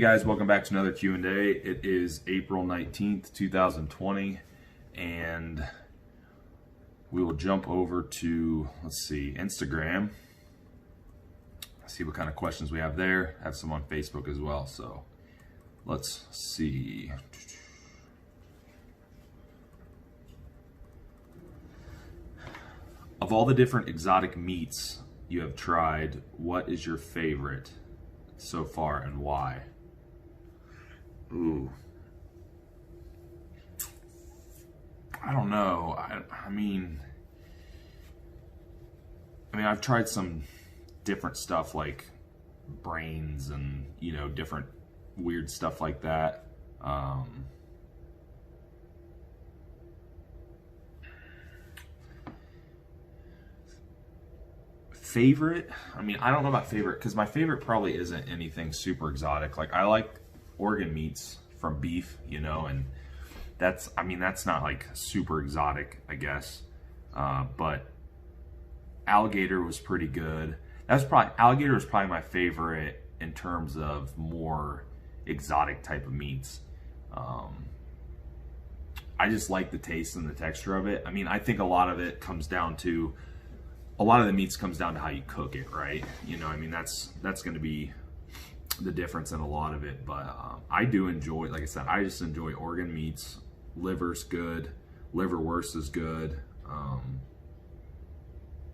guys, welcome back to another Q&A. It is April 19th, 2020, and we will jump over to, let's see, Instagram. See what kind of questions we have there. Have some on Facebook as well, so let's see. Of all the different exotic meats you have tried, what is your favorite so far and why? Ooh. I don't know. I mean, I've tried some different stuff like brains and, you know, different weird stuff like that. Favorite? I mean, I don't know about favorite because my favorite probably isn't anything super exotic. Like, I like organ meats from beef, you know, and that's not like super exotic, I guess. But alligator was pretty good. Alligator was probably my favorite in terms of more exotic type of meats. I just like the taste and the texture of it. I mean, I think a lot of the meats comes down to how you cook it, right? You know, I mean, that's going to be the difference in a lot of it. But I do enjoy, like I said, I just enjoy organ meats. Liver's good. Liverwurst is good.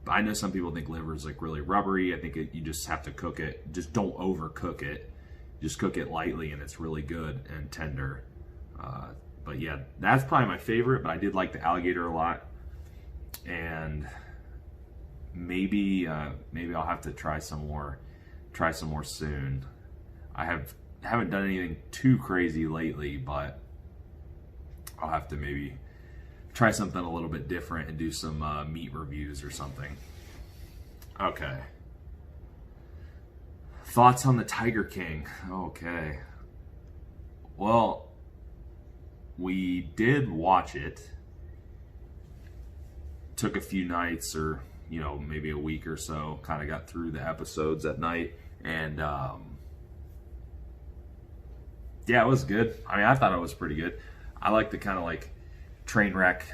I know some people think liver is like really rubbery. I think you just have to cook it. Just don't overcook it. Just cook it lightly and it's really good and tender. But yeah, that's probably my favorite, but I did like the alligator a lot. And maybe I'll have to try some more soon. I haven't done anything too crazy lately, but I'll have to maybe try something a little bit different and do some meat reviews or something. Okay. Thoughts on the Tiger King? Okay. Well, we did watch it. Took a few nights or, you know, maybe a week or so, kind of got through the episodes at night, and yeah, it was good. I mean, I thought it was pretty good. I like the kind of like train wreck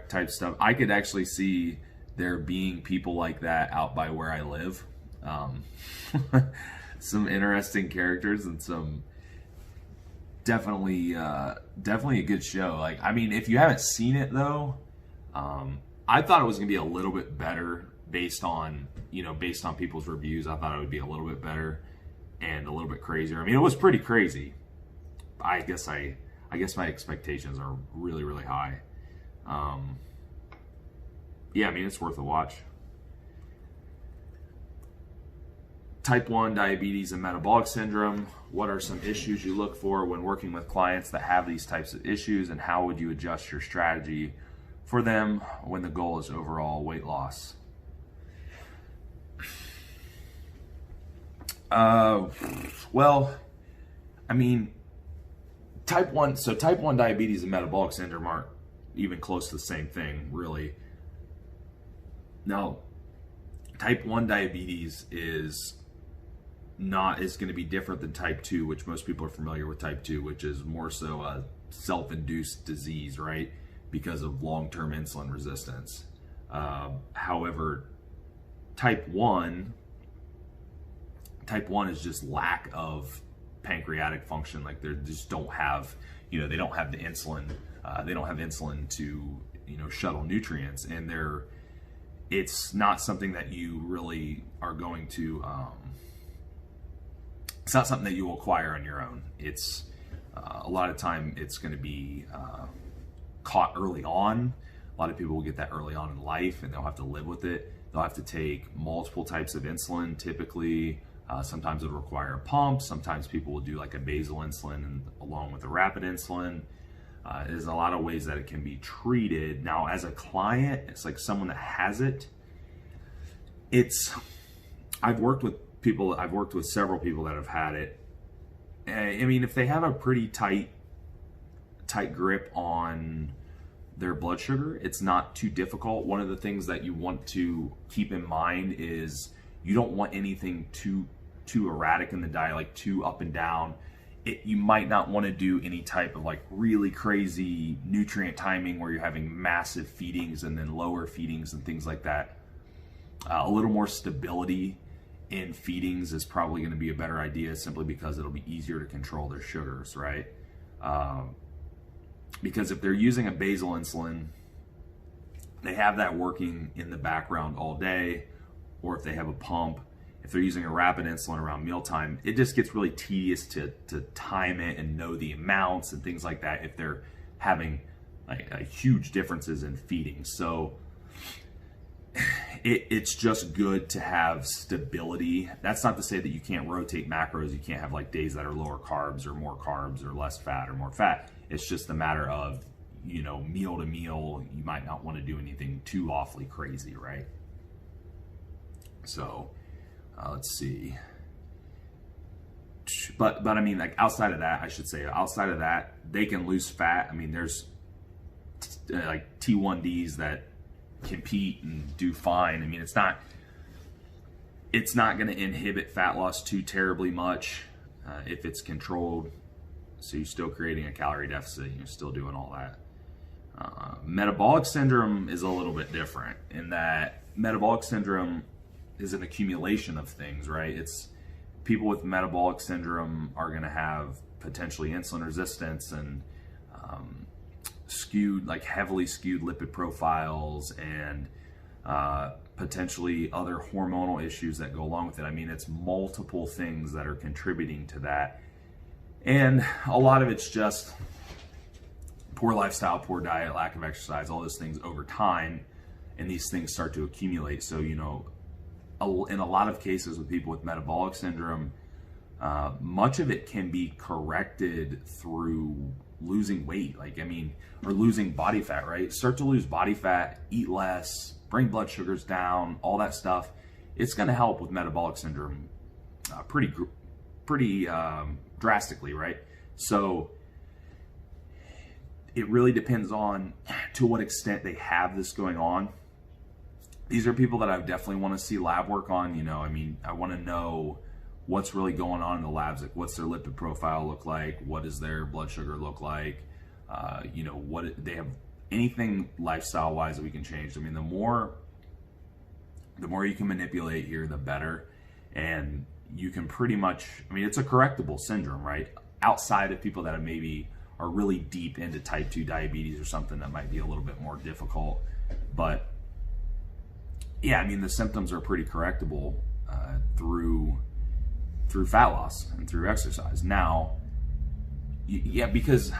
type stuff. I could actually see there being people like that out by where I live. Some interesting characters and some definitely a good show. Like, I mean, if you haven't seen it though, I thought it was gonna be a little bit better based on people's reviews. I thought it would be a little bit better and a little bit crazier. I mean, it was pretty crazy. I guess my expectations are really, really high. Yeah, I mean, it's worth a watch. Type 1 diabetes and metabolic syndrome. What are some issues you look for when working with clients that have these types of issues, and how would you adjust your strategy for them when the goal is overall weight loss? Well, I mean, type 1 diabetes and metabolic syndrome aren't even close to the same thing, really. Now, type 1 diabetes is going to be different than type 2, which most people are familiar with type 2, which is more so a self-induced disease, right? Because of long-term insulin resistance. However, type 1 is just lack of pancreatic function. Like, they just don't have, they don't have the insulin. They don't have insulin to, shuttle nutrients, and it's not something that you really are going to, it's not something that you will acquire on your own. It's a lot of time it's going to be caught early on. A lot of people will get that early on in life, and they'll have to live with it. They'll have to take multiple types of insulin, typically. Sometimes it'll require a pump. Sometimes people will do like a basal insulin along with a rapid insulin. There's a lot of ways that it can be treated. Now, as a client, it's like someone that has it. I've worked with several people that have had it. I mean, if they have a pretty tight grip on their blood sugar, it's not too difficult. One of the things that you want to keep in mind is you don't want anything too too erratic in the diet, like too up and down, you might not want to do any type of like really crazy nutrient timing where you're having massive feedings and then lower feedings and things like that. A little more stability in feedings is probably going to be a better idea, simply because it'll be easier to control their sugars, right? Because if they're using a basal insulin, they have that working in the background all day, or if they have a pump, if they're using a rapid insulin around mealtime, it just gets really tedious to time it and know the amounts and things like that if they're having like huge differences in feeding. So it's just good to have stability. That's not to say that you can't rotate macros. You can't have like days that are lower carbs or more carbs, or less fat or more fat. It's just a matter of, you know, meal to meal, you might not want to do anything too awfully crazy, right? So let's see. But I mean, like outside of that, I should say, outside of that, they can lose fat. I mean, there's like T1Ds that compete and do fine. I mean, it's not going to inhibit fat loss too terribly much if it's controlled. So you're still creating a calorie deficit, you're still doing all that. Metabolic syndrome is a little bit different in that metabolic syndrome is an accumulation of things, right? It's people with metabolic syndrome are going to have potentially insulin resistance and skewed, like heavily skewed lipid profiles, and potentially other hormonal issues that go along with it. I mean, it's multiple things that are contributing to that. And a lot of it's just poor lifestyle, poor diet, lack of exercise, all those things over time, and these things start to accumulate. So, you know, in a lot of cases with people with metabolic syndrome, much of it can be corrected through losing weight, like, I mean, or losing body fat, right? Start to lose body fat, eat less, bring blood sugars down, all that stuff. It's going to help with metabolic syndrome pretty drastically, right? So it really depends on to what extent they have this going on. These are people that I definitely want to see lab work on. You know, I mean, I want to know what's really going on in the labs. Like, what's their lipid profile look like? What does their blood sugar look like? You know, what they have, anything lifestyle wise that we can change. I mean, the more you can manipulate here, the better. And you can pretty much, I mean, it's a correctable syndrome, right? Outside of people that maybe are really deep into type 2 diabetes or something, that might be a little bit more difficult. But yeah, I mean, the symptoms are pretty correctable through fat loss and through exercise. Now, yeah, because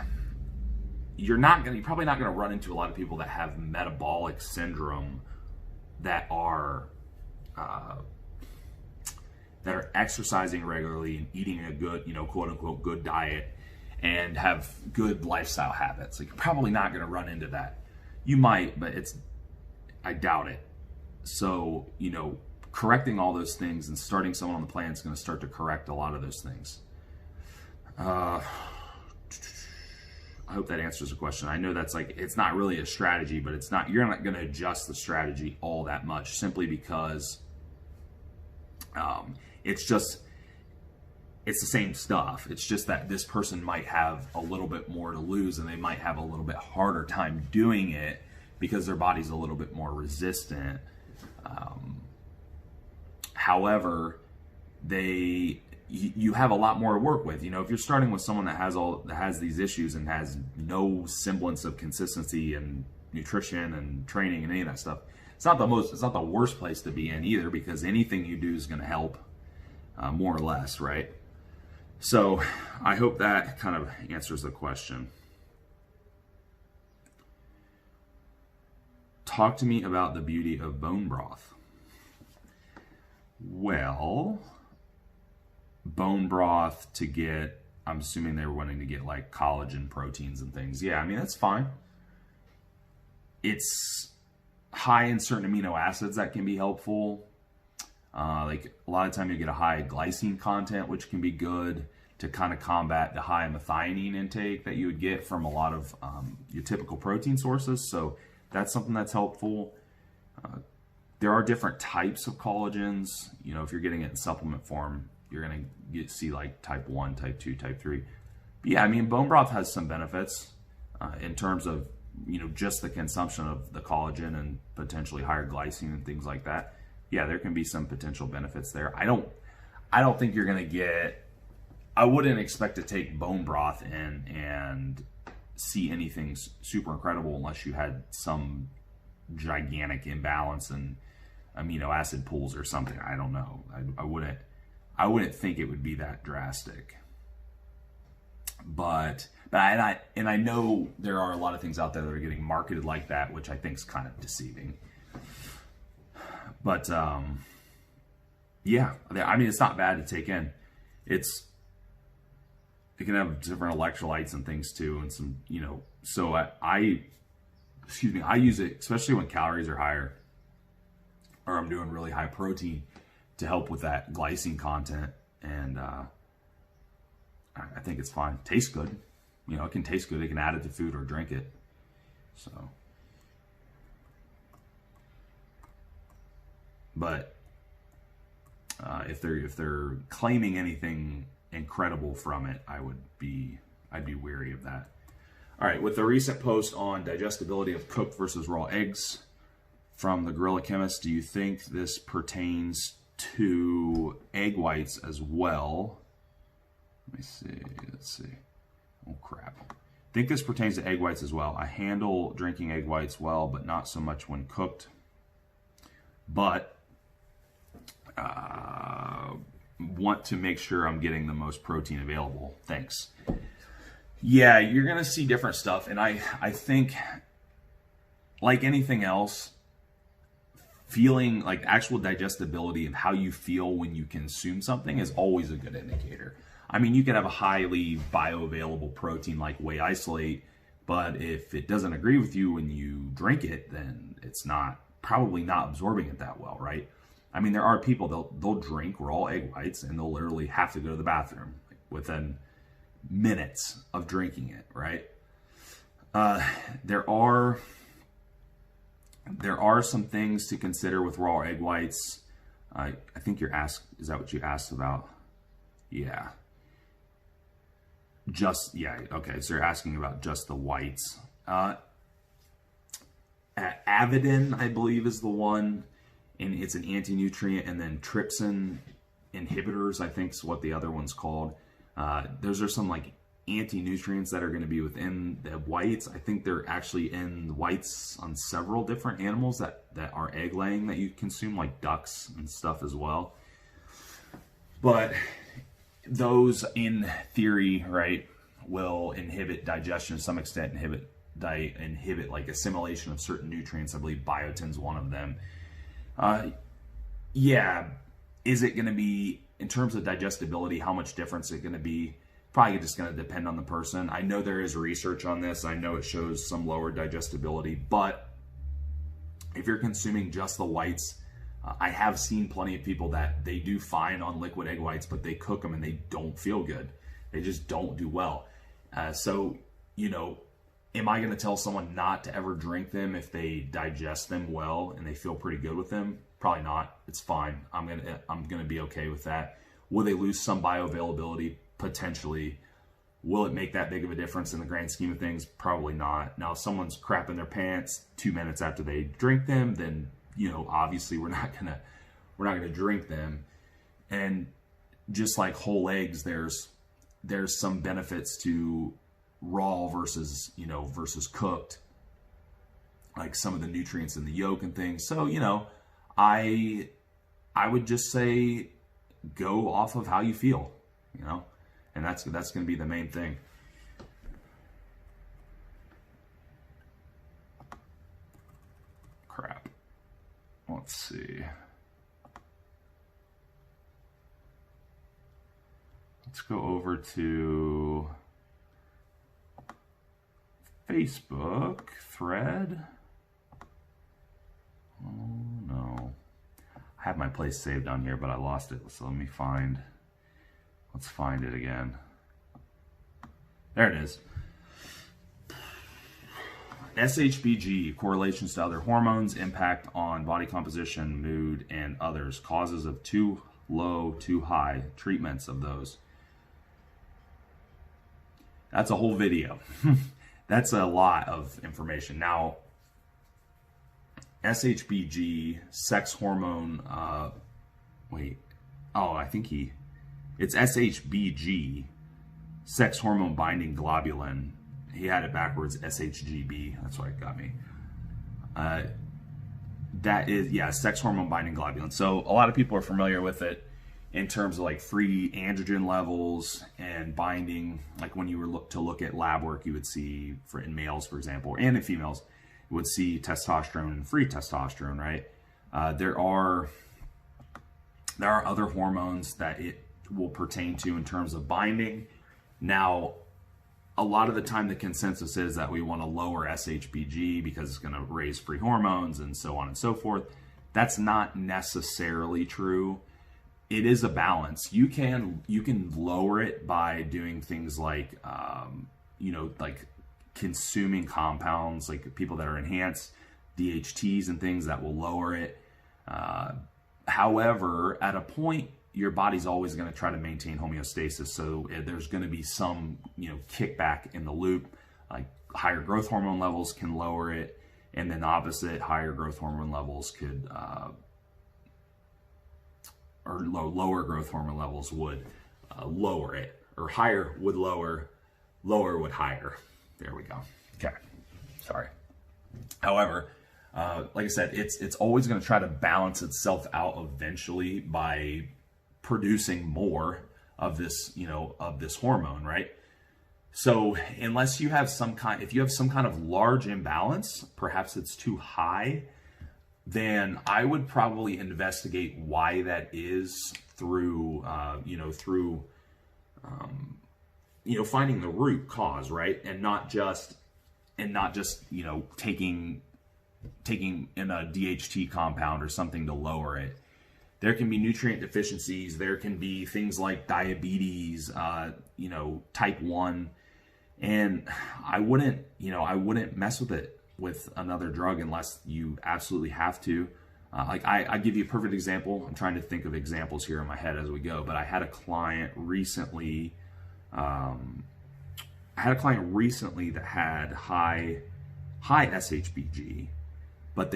you're probably not gonna run into a lot of people that have metabolic syndrome that are exercising regularly and eating a good, you know, quote unquote good diet and have good lifestyle habits. Like, you're probably not going to run into that. You might, but I doubt it. So, you know, correcting all those things and starting someone on the plan is going to start to correct a lot of those things. I hope that answers the question. I know that's like, it's not really a strategy, but it's not, you're not going to adjust the strategy all that much, simply because it's the same stuff. It's just that this person might have a little bit more to lose, and they might have a little bit harder time doing it because their body's a little bit more resistant. However, you have a lot more to work with. You know, if you're starting with someone that has these issues and has no semblance of consistency and nutrition and training and any of that stuff, it's not the worst place to be in either, because anything you do is going to help, more or less, right? So I hope that kind of answers the question. Talk to me about the beauty of bone broth. Well, bone broth to get, I'm assuming they were wanting to get like collagen proteins and things. Yeah, I mean, that's fine. It's high in certain amino acids that can be helpful. Like a lot of time you get a high glycine content, which can be good to kind of combat the high methionine intake that you would get from a lot of your typical protein sources. So that's something that's helpful. There are different types of collagens. You know, if you're getting it in supplement form, you're going to see like type 1, type 2, type 3. But yeah, I mean, bone broth has some benefits in terms of, you know, just the consumption of the collagen and potentially higher glycine and things like that. Yeah, there can be some potential benefits there. I don't think you're going to get, I wouldn't expect to take bone broth in and see anything super incredible unless you had some gigantic imbalance in amino acid pools or something. I don't know. I wouldn't think it would be that drastic. But I know there are a lot of things out there that are getting marketed like that, which I think is kind of deceiving. But yeah, I mean, it's not bad to take in. It can have different electrolytes and things too, and some, you know. So I use it especially when calories are higher, or I'm doing really high protein, to help with that glycine content, and I think it's fine. Tastes good. You know, it can taste good. It can add it to food or drink it. So, but if they're claiming anything incredible from it, I'd be wary of that. All right, with the recent post on digestibility of cooked versus raw eggs from the Gorilla Chemist, do you think this pertains to egg whites as well? Let me see. Let's see. Oh, crap. I think this pertains to egg whites as well. I handle drinking egg whites well, but not so much when cooked. But want to make sure I'm getting the most protein available. Thanks. Yeah, you're going to see different stuff. And I think, like anything else, feeling like actual digestibility and how you feel when you consume something is always a good indicator. I mean, you could have a highly bioavailable protein like whey isolate, but if it doesn't agree with you when you drink it, then it's probably not absorbing it that well, right? I mean, there are people, they'll drink raw egg whites and they'll literally have to go to the bathroom within minutes of drinking it, right? There are some things to consider with raw egg whites. I think is that what you asked about? Yeah. Okay, so you're asking about just the whites. Avidin, I believe, is the one, and it's an anti-nutrient, and then trypsin inhibitors, I think is what the other one's called. Those are some like anti-nutrients that are going to be within the whites. I think they're actually in the whites on several different animals that are egg laying that you consume, like ducks and stuff as well. But those, in theory, right, will inhibit digestion to some extent, inhibit like assimilation of certain nutrients. I believe biotin's one of them. Yeah, is it going to be, in terms of digestibility, how much difference is it going to be? Probably just going to depend on the person. I know there is research on this. I know it shows some lower digestibility, but if you're consuming just the whites, I have seen plenty of people that they do fine on liquid egg whites, but they cook them and they don't feel good. They just don't do well. So, you know, am I going to tell someone not to ever drink them if they digest them well and they feel pretty good with them? Probably not. It's fine. I'm gonna be okay with that. Will they lose some bioavailability? Potentially. Will it make that big of a difference in the grand scheme of things? Probably not. Now, if someone's crapping their pants 2 minutes after they drink them, then, you know, obviously we're not gonna drink them. And just like whole eggs, there's some benefits to raw versus cooked, like some of the nutrients in the yolk and things. So, you know, I would just say go off of how you feel, you know, and that's going to be the main thing. Crap. Let's see. Let's go over to Facebook thread. Oh no. I have my place saved on here, but I lost it. So let's find it again. There it is. SHBG, correlations to other hormones, impact on body composition, mood, and others. Causes of too low, too high, treatments of those. That's a whole video. That's a lot of information. Now, SHBG, sex hormone, it's SHBG, sex hormone binding globulin. He had it backwards, SHGB, that's why it got me. That is, yeah, sex hormone binding globulin. So a lot of people are familiar with it in terms of like free androgen levels and binding. Like when you were to look at lab work, you would see, in males, for example, and in females, you would see testosterone and free testosterone, right? There are other hormones that it will pertain to in terms of binding. Now, a lot of the time the consensus is that we want to lower SHBG because it's going to raise free hormones and so on and so forth. That's not necessarily true. It is a balance. You can lower it by doing things like, like consuming compounds, like people that are enhanced, DHTs and things that will lower it. However, at a point, your body's always going to try to maintain homeostasis. So there's going to be some, kickback in the loop. Like higher growth hormone levels can lower it. And then opposite, higher growth hormone levels could, lower growth hormone levels would lower it. Or higher would lower, lower would higher. There we go. Okay. Sorry. However, like I said, it's always going to try to balance itself out eventually by producing more of this, of this hormone, right? So unless you have if you have some kind of large imbalance, perhaps it's too high, then I would probably investigate why that is through, finding the root cause, right? And not just taking in a DHT compound or something to lower it. There can be nutrient deficiencies. There can be things like diabetes, type 1. And I wouldn't mess with it with another drug unless you absolutely have to. I give you a perfect example. I'm trying to think of examples here in my head as we go, but I had a client recently, that had high SHBG, but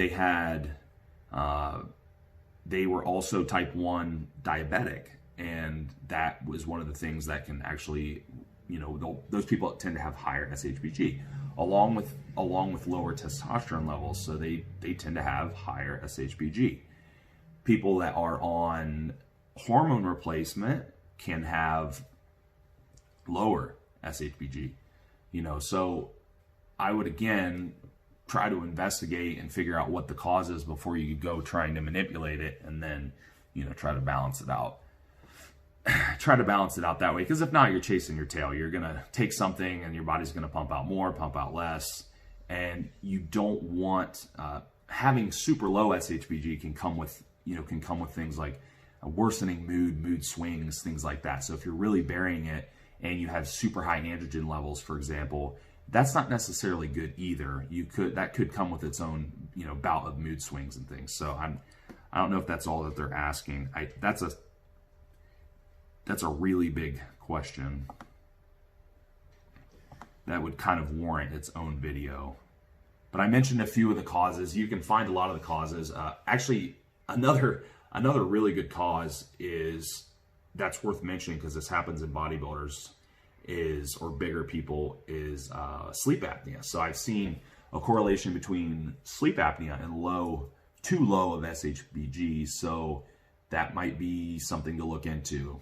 they were also type 1 diabetic. And that was one of the things that can actually, those people tend to have higher SHBG along with lower testosterone levels. So they tend to have higher SHBG. People that are on hormone replacement can have lower SHBG, so I would again try to investigate and figure out what the cause is before you go trying to manipulate it, and then, try to balance it out. Try to balance it out that way, because if not, you're chasing your tail. You're going to take something and your body's going to pump out more, pump out less, and you don't want, having super low SHBG can come with things like a worsening mood swings, things like that. So if you're really burying it and you have super high androgen levels, for example, that's not necessarily good either. That could come with its own, bout of mood swings and things. So I don't know if that's all that they're asking. That's a really big question that would kind of warrant its own video. But I mentioned a few of the causes. You can find a lot of the causes. Actually, another really good cause that's worth mentioning, because this happens in bodybuilders or bigger people, is sleep apnea. So I've seen a correlation between sleep apnea and too low of SHBG. So that might be something to look into.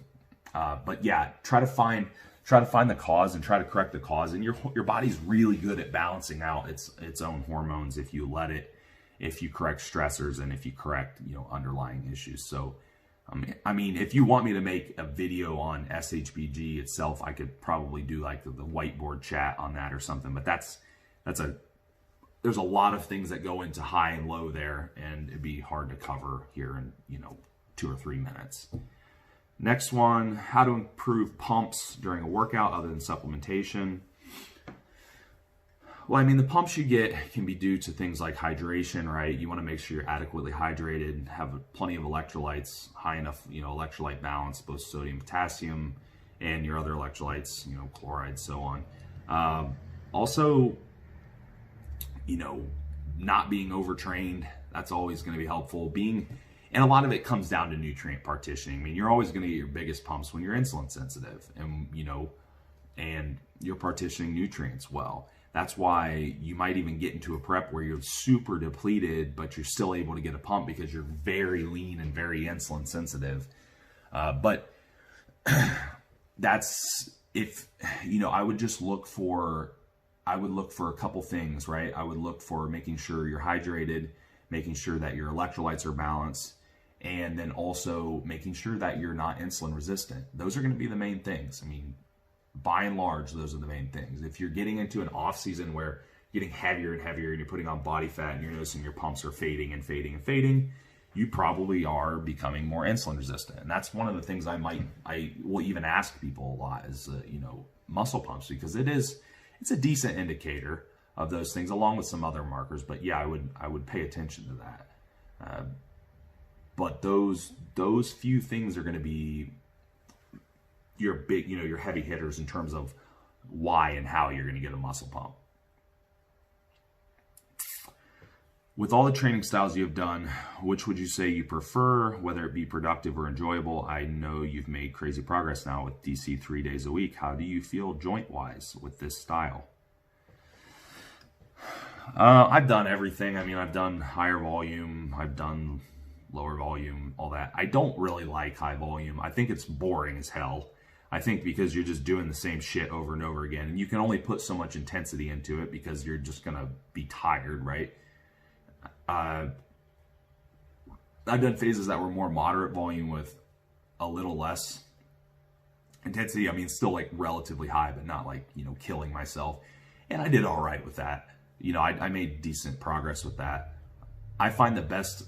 But yeah, try to find the cause and try to correct the cause. And your body's really good at balancing out its own hormones if you let it, if you correct stressors and if you correct, underlying issues. So, I mean, if you want me to make a video on SHBG itself, I could probably do like the whiteboard chat on that or something. But there's a lot of things that go into high and low there, and it'd be hard to cover here in 2 or 3 minutes. Next one, how to improve pumps during a workout other than supplementation. Well, I mean, the pumps you get can be due to things like hydration, right? You want to make sure you're adequately hydrated, have plenty of electrolytes, high enough, electrolyte balance, both sodium, potassium, and your other electrolytes, chloride, so on. Also, not being overtrained, that's always going to be helpful. And a lot of it comes down to nutrient partitioning. I mean, you're always going to get your biggest pumps when you're insulin sensitive, and you're partitioning nutrients well. That's why you might even get into a prep where you're super depleted, but you're still able to get a pump because you're very lean and very insulin sensitive. But that's I would just look for a couple things, right? I would look for making sure you're hydrated, making sure that your electrolytes are balanced, and then also making sure that you're not insulin resistant. Those are going to be the main things. I mean, by and large, those are the main things. If you're getting into an off season where you're getting heavier and heavier and you're putting on body fat and you're noticing your pumps are fading and fading and fading, you probably are becoming more insulin resistant. And that's one of the things I will even ask people a lot is, muscle pumps, because it's a decent indicator of those things along with some other markers. But yeah, I would pay attention to that. But those few things are going to be your big, your heavy hitters in terms of why and how you're going to get a muscle pump. With all the training styles you have done, which would you say you prefer, whether it be productive or enjoyable? I know you've made crazy progress now with DC 3 days a week. How do you feel joint-wise with this style? I've done everything. I mean, I've done higher volume, I've done lower volume, all that. I don't really like high volume. I think it's boring as hell. I think because you're just doing the same shit over and over again, and you can only put so much intensity into it because you're just gonna be tired, right? I've done phases that were more moderate volume with a little less intensity. I mean, still like relatively high, but not like, killing myself. And I did all right with that. I made decent progress with that. I find the best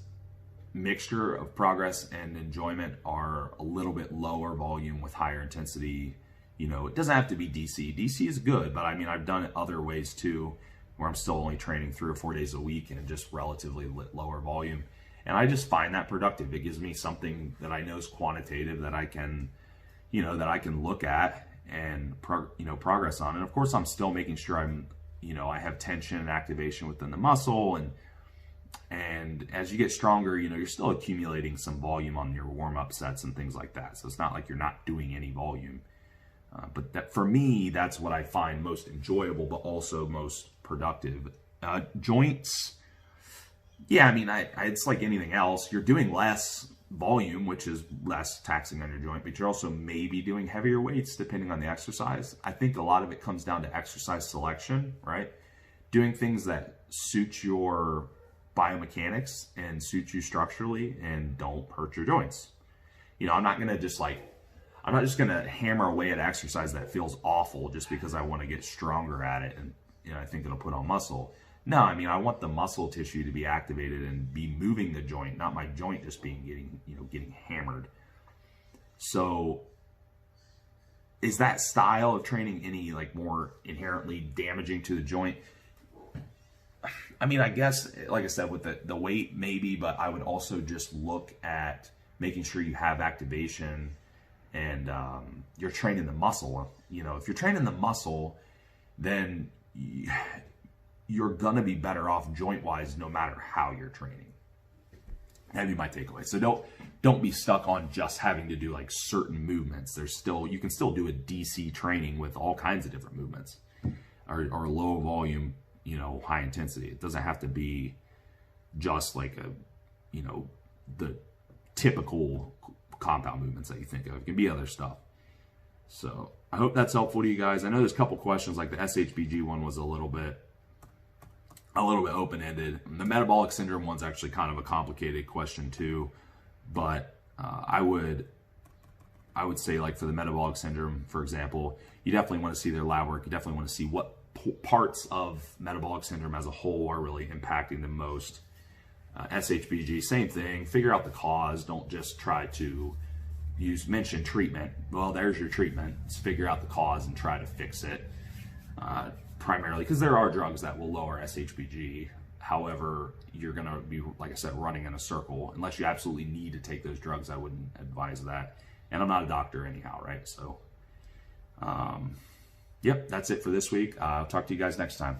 mixture of progress and enjoyment are a little bit lower volume with higher intensity. It doesn't have to be DC. DC is good, but I mean, I've done it other ways too, where I'm still only training 3 or 4 days a week and just relatively lower volume. And I just find that productive. It gives me something that I know is quantitative that I can, look at and, progress on. And of course, I'm still making sure I have tension and activation within the muscle. And as you get stronger, you're still accumulating some volume on your warm-up sets and things like that. So it's not like you're not doing any volume. But that, for me, that's what I find most enjoyable, but also most productive. Joints, yeah, I mean, it's like anything else. You're doing less volume, which is less taxing on your joint, but you're also maybe doing heavier weights depending on the exercise. I think a lot of it comes down to exercise selection, right? Doing things that suit your biomechanics and suit you structurally and don't hurt your joints. I'm not just going to hammer away at exercise that feels awful just because I want to get stronger at it and I think it'll put on muscle. No, I mean, I want the muscle tissue to be activated and be moving the joint, not my joint just getting hammered. So is that style of training any more inherently damaging to the joint? I mean, I guess, like I said, with the weight maybe, but I would also just look at making sure you have activation and you're training the muscle. If you're training the muscle, then you're gonna be better off joint-wise no matter how you're training. That'd be my takeaway. So don't be stuck on just having to do certain movements. You can still do a DC training with all kinds of different movements or low volume, high intensity. It doesn't have to be just the typical compound movements that you think of. It can be other stuff. So I hope that's helpful to you guys. I know there's a couple questions, like the SHBG one was a little bit open-ended. The metabolic syndrome one's actually kind of a complicated question too, but I would say for the metabolic syndrome, for example, you definitely want to see their lab work. You definitely want to see what parts of metabolic syndrome as a whole are really impacting them most. SHBG, same thing. Figure out the cause. Don't just try to mention treatment. Well, there's your treatment. Let's figure out the cause and try to fix it. primarily, because there are drugs that will lower SHBG. However, you're going to be, like I said, running in a circle. Unless you absolutely need to take those drugs, I wouldn't advise that. And I'm not a doctor anyhow, right? So, yep, that's it for this week. I'll talk to you guys next time.